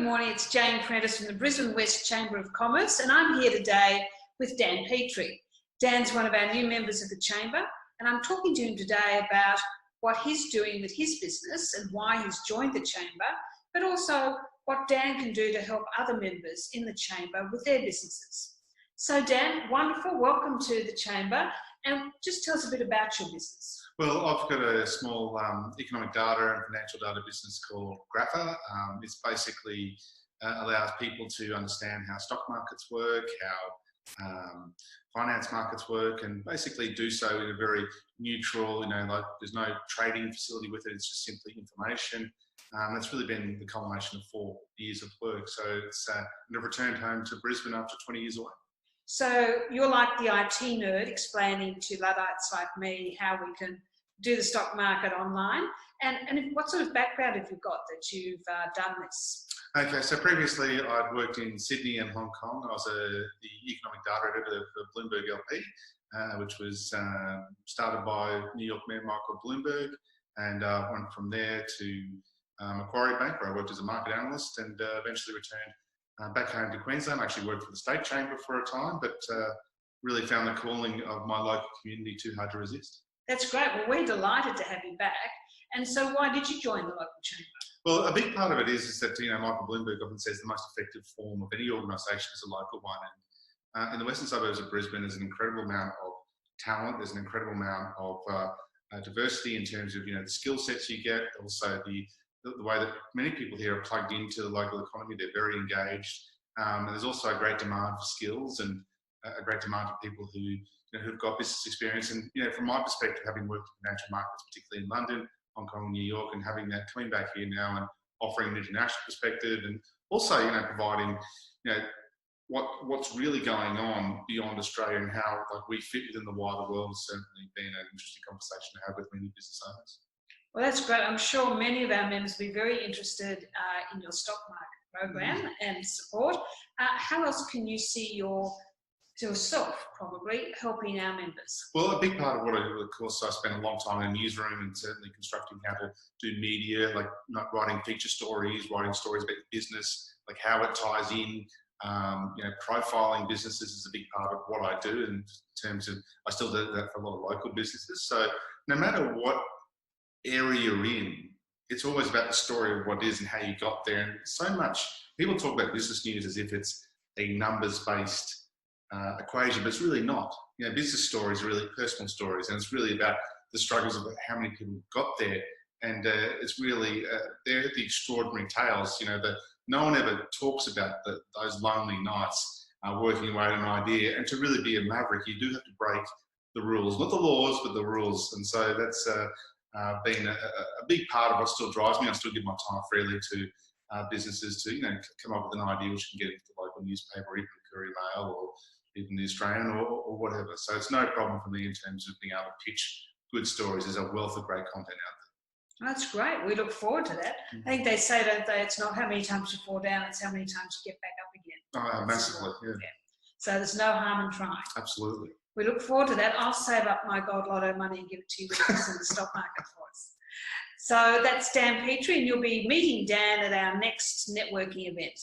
morning, it's Jane Prentice from the Brisbane West Chamber of Commerce, and I'm here today with Dan Petrie. Dan's one of our new members of the Chamber, and I'm talking to him today about what he's doing with his business and why he's joined the Chamber, but also what Dan can do to help other members in the Chamber with their businesses. So Dan, wonderful, welcome to the Chamber, and just tell us a bit about your business. Well, I've got a small economic data and financial data business called Grafa. It's basically allows people to understand how stock markets work, how finance markets work, and basically do so in a very neutral, like there's no trading facility with it, it's just simply information. That's really been the culmination of 4 years of work. So it's I've returned home to Brisbane after 20 years away. So you're like the IT nerd explaining to Luddites like me how we can do the stock market online. And what sort of background have you got that you've done this? Okay, so previously I'd worked in Sydney and Hong Kong. I was the economic data editor for Bloomberg LP, which was started by New York Mayor Michael Bloomberg, and went from there to Macquarie Bank, where I worked as a market analyst, and eventually returned back home to Queensland. I actually worked for the State Chamber for a time, but really found the calling of my local community too hard to resist. That's great. Well, we're delighted to have you back. And so why did you join the local chamber? Well, a big part of it is that, Michael Bloomberg often says the most effective form of any organisation is a local one. And in the western suburbs of Brisbane, there's an incredible amount of talent. There's an incredible amount of diversity in terms of, the skill sets you get, also the way that many people here are plugged into the local economy. They're very engaged. And there's also a great demand for skills and a great demand for people who've got business experience. And, from my perspective, having worked in financial markets, particularly in London, Hong Kong, New York, and having that coming back here now and offering an international perspective, and also, providing, what's really going on beyond Australia and how we fit within the wider world has certainly been an interesting conversation to have with many business owners. Well, that's great. I'm sure many of our members will be very interested in your stock market program and support. How else can you see yourself probably helping our members? Well, a big part of what I do, of course, I spent a long time in a newsroom and certainly constructing how to do media, like not writing feature stories, writing stories about business, like how it ties in. Profiling businesses is a big part of what I do in terms of, I still do that for a lot of local businesses. So no matter what area you're in, it's always about the story of what it is and how you got there. And so much, people talk about business news as if it's a numbers-based equation, but it's really not. Business stories are really personal stories, and it's really about the struggles of how many people got there. And it's really, they're the extraordinary tales, that no one ever talks about those lonely nights working away at an idea. And to really be a maverick, you do have to break the rules, not the laws, but the rules. And so that's been a big part of what still drives me. I still give my time freely to businesses to, come up with an idea which can get into the local newspaper, or even the Courier Mail, or even the Australian, or whatever. So it's no problem for me in terms of being able to pitch good stories. There's a wealth of great content out there. That's great. We look forward to that. I think they say, don't they, it's not how many times you fall down, it's how many times you get back up again. Massively, yeah. So there's no harm in trying. Absolutely. We look forward to that. I'll save up my gold lotto money and give it to you in the stock market for us. So that's Dan Petrie, and you'll be meeting Dan at our next networking event.